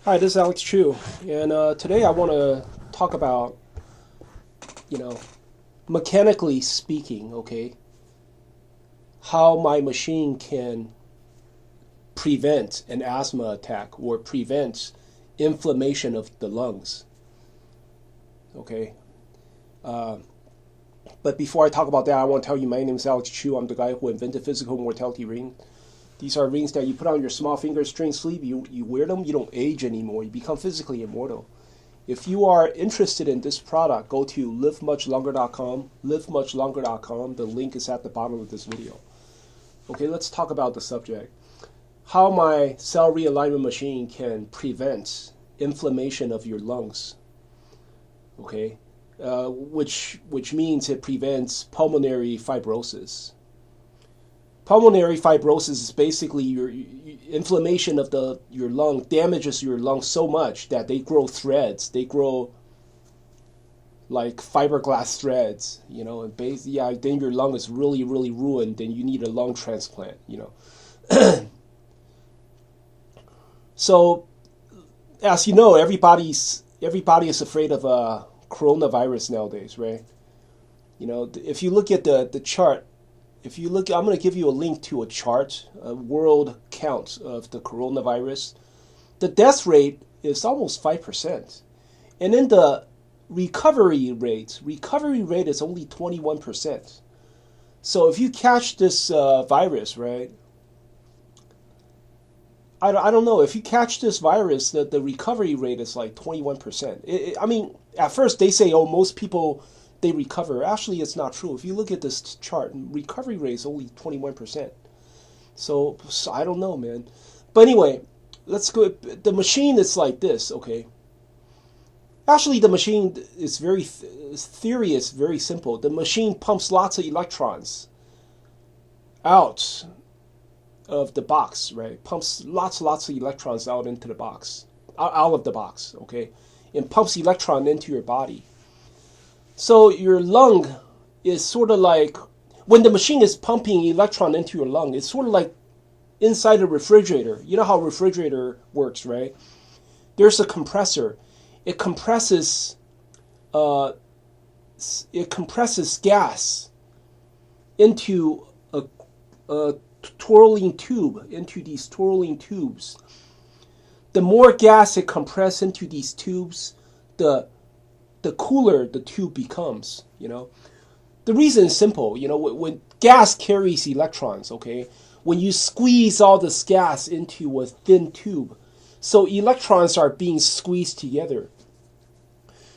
Hi, this is Alex Chu, and today I want to talk about, you know, mechanically speaking, okay, how my machine can prevent an asthma attack or prevent inflammation of the lungs, okay. Uh, but before I talk about that, I want to tell you my name is Alex Chu. I'm the guy who invented physical mortality ring. These are rings that you put on your small fingers during sleep. You wear them, you don't age anymore. You become physically immortal. If you are interested in this product, go to livemuchlonger.com, livemuchlonger.com. The link is at the bottom of this video. Okay, let's talk about the subject. How my cell realignment machine can prevent inflammation of your lungs. Okay, which means it prevents pulmonary fibrosis. Pulmonary fibrosis is basically your inflammation of your lung damages your lungs so much that they grow threads. They grow like fiberglass threads, and then your lung is really, really ruined. Then you need a lung transplant. So, as you know, everybody is afraid of coronavirus nowadays, right? If you look at the chart, I'm going to give you a link to a chart, a world count of the coronavirus. The death rate is almost 5%. And then the recovery rate is only 21%. So if you catch this virus, right? I don't know. If you catch this virus, the recovery rate is like 21%. I mean, at first they say, oh, most people, they recover. Actually, it's not true. If you look at this chart, recovery rate is only 21%. So I don't know, man. But anyway, let's go. The machine is like this, okay? Actually, the machine is theory is very simple. The machine pumps lots of electrons out of the box, right? Pumps lots of electrons out into the box, out of the box, okay? And pumps electron into your body. So your lung is sort of like, when the machine is pumping electron into your lung, it's sort of like inside a refrigerator. You know how a refrigerator works, right? There's a compressor. It compresses uh, gas into a twirling tube, into these twirling tubes. The more gas it compresses into these tubes, the cooler the tube becomes. The reason is simple. When gas carries electrons, okay, when you squeeze all this gas into a thin tube, so electrons are being squeezed together.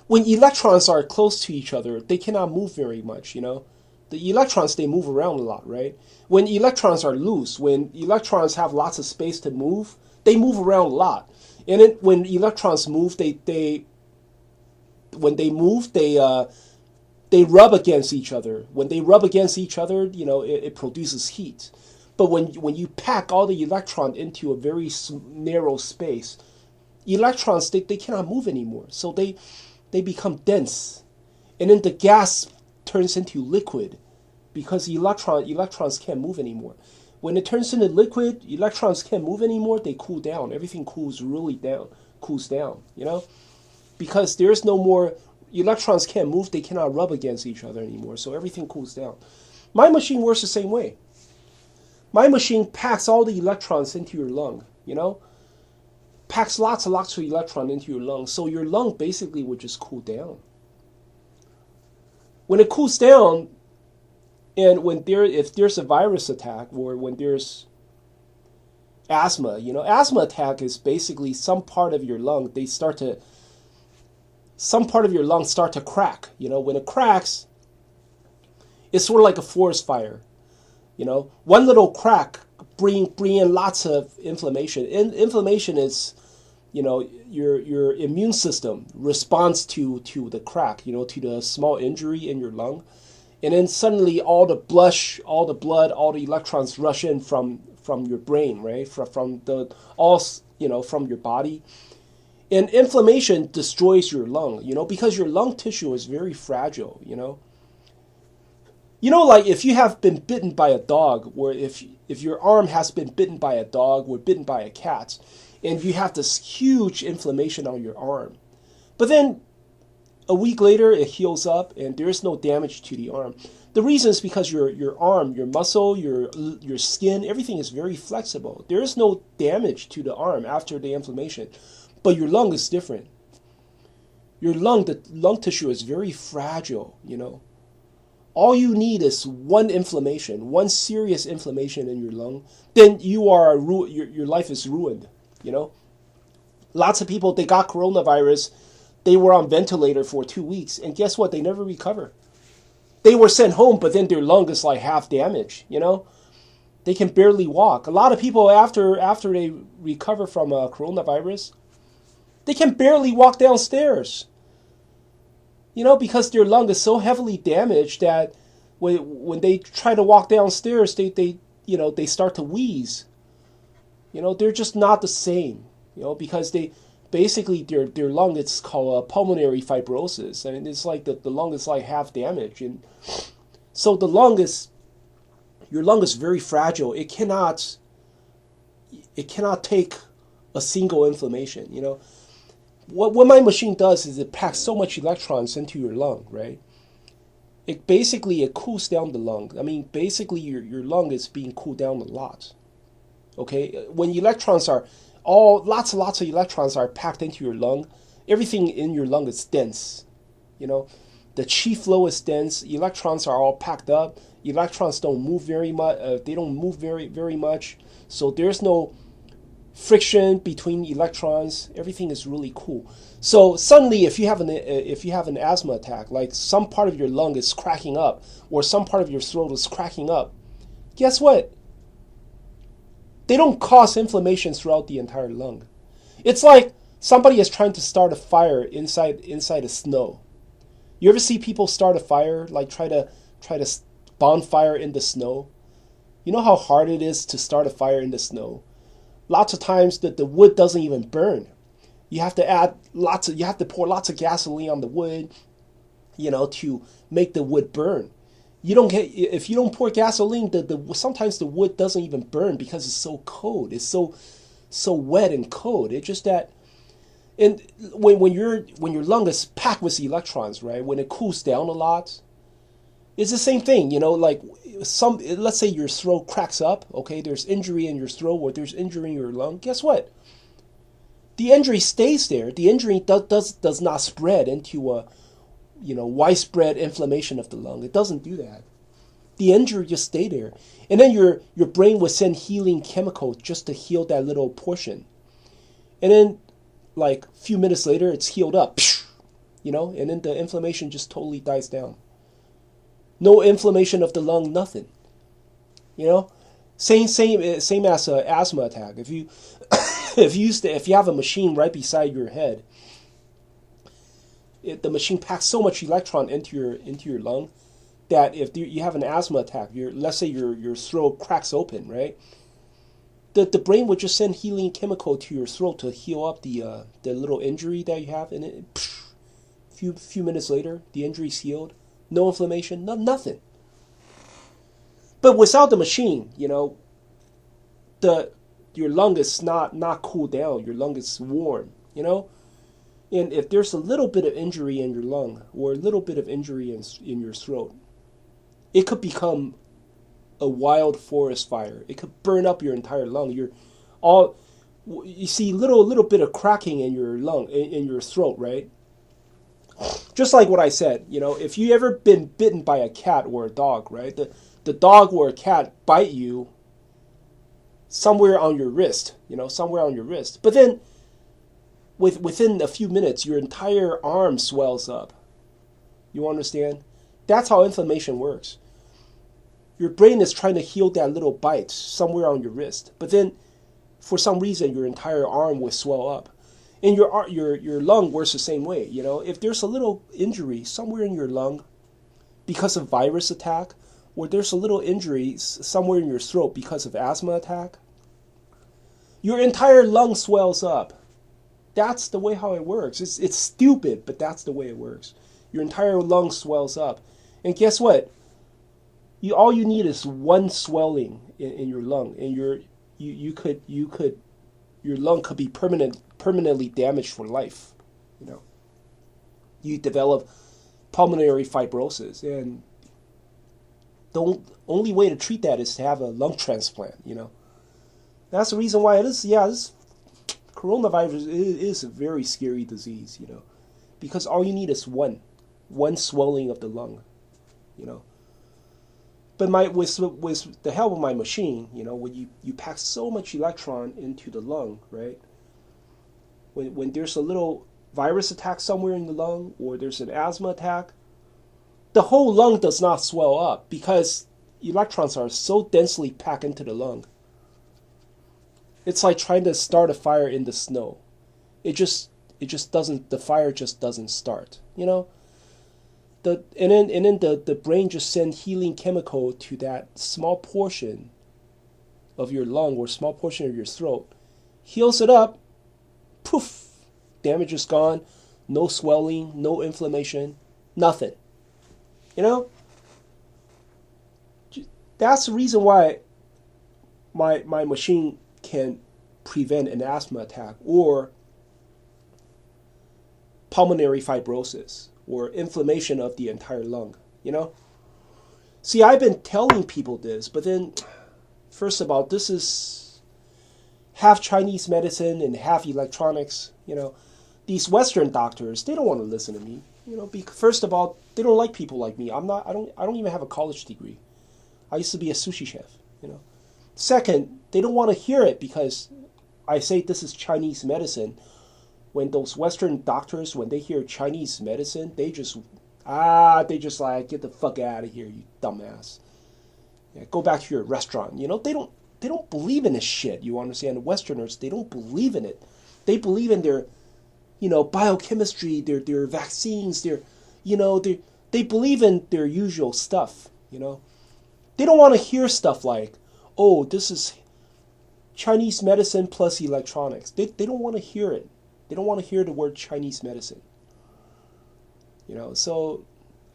When electrons are close to each other, they cannot move very much. The electrons, they move around a lot, right? When electrons are loose, when electrons have lots of space to move, they move around a lot. And then when electrons move, when they move, they rub against each other. When they rub against each other, it produces heat. But when you pack all the electrons into a very narrow space, electrons, they cannot move anymore. So they become dense. And then the gas turns into liquid because electrons can't move anymore. When it turns into liquid, electrons can't move anymore, they cool down. Everything cools down. Because there's no more, electrons can't move, they cannot rub against each other anymore, so everything cools down. My machine works the same way. My machine packs all the electrons into your lung. Packs lots and lots of electrons into your lung, so your lung basically would just cool down. When it cools down, and if there's a virus attack, or when there's asthma, asthma attack is basically some part of your lung, some part of your lungs start to crack. When it cracks, it's sort of like a forest fire. One little crack bring in lots of inflammation. And inflammation is, your immune system responds to the crack, to the small injury in your lung, and then suddenly all the blood, all the electrons rush in from your brain, right? From your body. And inflammation destroys your lung, because your lung tissue is very fragile. Like if you have been bitten by a dog, or if your arm has been bitten by a dog or bitten by a cat, and you have this huge inflammation on your arm. But then a week later, it heals up, and there is no damage to the arm. The reason is because your arm, your muscle, your skin, everything is very flexible. There is no damage to the arm after the inflammation. But your lung is different. Your lung, the lung tissue is very fragile, you know. All you need is one inflammation, one serious inflammation in your lung, then your life is ruined, you know. Lots of people, they got coronavirus, they were on ventilator for 2 weeks, and guess what? They never recover. They were sent home, but then their lung is like half damaged, you know. They can barely walk. A lot of people, after they recover from coronavirus, they can barely walk downstairs. You know, because their lung is so heavily damaged that when they try to walk downstairs, they start to wheeze. You know, they're just not the same. You know, because they basically their lung, it's called pulmonary fibrosis, and it's like the lung is like half damaged, and so your lung is very fragile. It cannot take a single inflammation. You know. What my machine does is it packs so much electrons into your lung, right? It cools down the lung. I mean, basically your lung is being cooled down a lot. Okay? When electrons are lots and lots of electrons are packed into your lung, everything in your lung is dense. You know, the chi flow is dense, electrons are all packed up, electrons don't move very much, they don't move very much, so there's no friction between electrons. Everything is really cool. So suddenly, if you have an asthma attack, like some part of your lung is cracking up, or some part of your throat is cracking up, guess what? They don't cause inflammation throughout the entire lung. It's like somebody is trying to start a fire inside the snow. You ever see people start a fire, like try to bonfire in the snow? You know how hard it is to start a fire in the snow? Lots of times that the wood doesn't even burn. You have to pour lots of gasoline on the wood, you know, to make the wood burn. If you don't pour gasoline, sometimes the wood doesn't even burn because it's so cold. It's so wet and cold. It's just that, and when your lung is packed with electrons, right? When it cools down a lot, it's the same thing, you know, like let's say your throat cracks up, okay, there's injury in your throat or there's injury in your lung. Guess what? The injury stays there. The injury does not spread into a, you know, widespread inflammation of the lung. It doesn't do that. The injury just stay there. And then your brain will send healing chemicals just to heal that little portion. And then like a few minutes later, it's healed up, you know, and then the inflammation just totally dies down. No inflammation of the lung, nothing. You know, same as an asthma attack. If you have a machine right beside your head, the machine packs so much electron into your lung that if you have an asthma attack, let's say your throat cracks open, right? The brain would just send healing chemical to your throat to heal up the little injury that you have, and it, few minutes later, the injury's healed. No inflammation, nothing. But without the machine, you know, your lung is not cooled down. Your lung is warm, you know. And if there's a little bit of injury in your lung or a little bit of injury in your throat, it could become a wild forest fire. It could burn up your entire lung. You see little bit of cracking in your lung, in your throat, right? Just like what I said, you know, if you ever been bitten by a cat or a dog, right? The dog or a cat bite you somewhere on your wrist, you know, somewhere on your wrist. But then within a few minutes, your entire arm swells up. You understand? That's how inflammation works. Your brain is trying to heal that little bite somewhere on your wrist. But then for some reason, your entire arm will swell up. And your lung works the same way, you know. If there's a little injury somewhere in your lung because of virus attack, or there's a little injury somewhere in your throat because of asthma attack, your entire lung swells up. That's the way how it works. It's stupid, but that's the way it works. Your entire lung swells up. And guess what? All you need is one swelling in your lung, and you could your lung could be permanently damaged for life. You know, you develop pulmonary fibrosis, and the only way to treat that is to have a lung transplant. You know, that's the reason why it is. Yeah, this coronavirus is a very scary disease. You know, because all you need is one swelling of the lung. You know. But with the help of my machine, you know, when you pack so much electron into the lung, right? When there's a little virus attack somewhere in the lung, or there's an asthma attack, the whole lung does not swell up because electrons are so densely packed into the lung. It's like trying to start a fire in the snow. It just doesn't. The fire just doesn't start. You know. And then the brain just sends healing chemical to that small portion of your lung or small portion of your throat, heals it up, poof, damage is gone, no swelling, no inflammation, nothing. You know? That's the reason why my machine can prevent an asthma attack or pulmonary fibrosis or inflammation of the entire lung, you know? See, I've been telling people this, but then, first of all, this is half Chinese medicine and half electronics, you know? These Western doctors, they don't want to listen to me, you know? First of all, they don't like people like me. I don't even have a college degree. I used to be a sushi chef, you know? Second, they don't want to hear it because I say this is Chinese medicine. When those Western doctors, when they hear Chinese medicine, they just like, get the fuck out of here, you dumbass. Yeah, go back to your restaurant. You know, they don't believe in this shit. You understand? The Westerners, they don't believe in it. They believe in their, you know, biochemistry, their vaccines, they believe in their usual stuff. You know, they don't want to hear stuff like, oh, this is Chinese medicine plus electronics. They don't want to hear it. They don't want to hear the word Chinese medicine. You know, so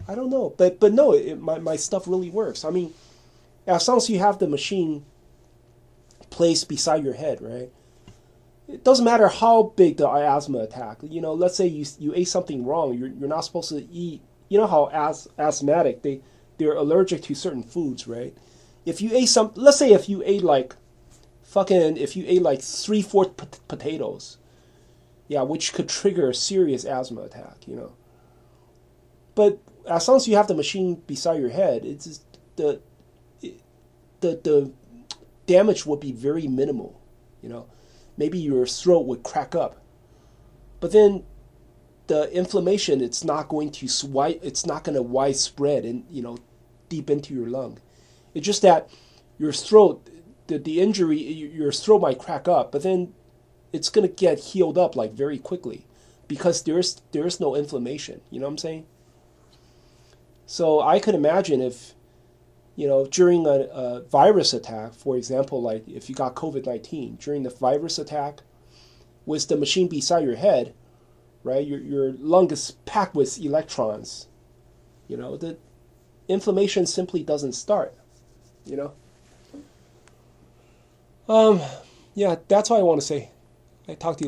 I don't know, but no, my stuff really works. I mean, as long as you have the machine placed beside your head, right? It doesn't matter how big the asthma attack. You know, let's say you ate something wrong. You're not supposed to eat. You know how asthmatic they're allergic to certain foods, right? If you ate let's say if you ate like 3/4 potatoes. Yeah, which could trigger a serious asthma attack, you know. But as long as you have the machine beside your head, it's just the damage would be very minimal, you know. Maybe your throat would crack up, but then the inflammation it's not going to widespread and, you know, deep into your lung. It's just that your throat, the injury, your throat might crack up, but then it's going to get healed up like very quickly because there's no inflammation. You know what I'm saying? So I could imagine if, you know, during a virus attack, for example, like if you got COVID-19, during the virus attack, with the machine beside your head, right, your lung is packed with electrons. You know, the inflammation simply doesn't start, you know? Yeah, that's all I want to say. I talked to you.